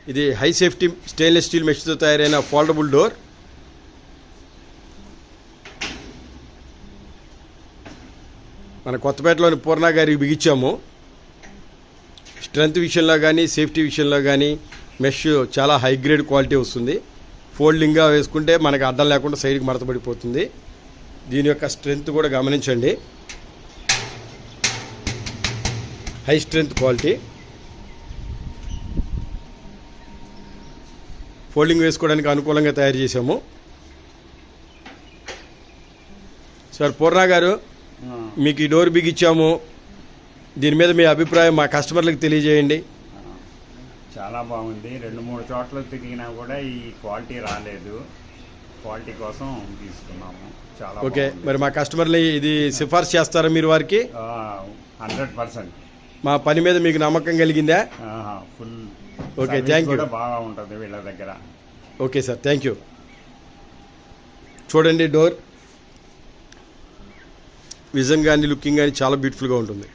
ఇది high safety stainless steel మెష్తో తయారైన foldable door. మన కొత్తపేటలోని పూర్ణ గారికి బిగించాము. స్ట్రెంత్ విషయంలో కానీ సేఫ్టీ విషయంలో కానీ మెష్ చాలా హై గ్రేడ్ క్వాలిటీ వస్తుంది. ఫోల్డింగ్గా వేసుకుంటే మనకు అడ్డం లేకుండా సైడ్కి మడతపడిపోతుంది. దీని యొక్క స్ట్రెంత్ కూడా గమనించండి, హై స్ట్రెంత్ క్వాలిటీ. ఫోల్డింగ్ వేసుకోవడానికి అనుకూలంగా తయారు చేసాము. సార్ పూర్ణ గారు, మీకు ఈ డోర్ బిగిచ్చాము, దీని మీద మీ అభిప్రాయం మా కస్టమర్లకు తెలియజేయండి. చాలా బాగుంది. 2-3 చోట్ల తిరిగినా కూడా ఈ క్వాలిటీ రాలేదు. క్వాలిటీ కోసం తీసుకున్నాము. చాలా ఓకే, మరి మా కస్టమర్లు ఇది సిఫార్సు చేస్తారా మీరు వారికి? 100%. మా పని మీద మీకు నమ్మకం కలిగిందా? ఫుల్. Okay, thank you. బాగా ఉంటుంది వీళ్ళ దగ్గర. Okay sir, thank you. చూడండి, డోర్ విజన్ కానీ లుకింగ్ కానీ చాలా బ్యూటిఫుల్గా ఉంటుంది.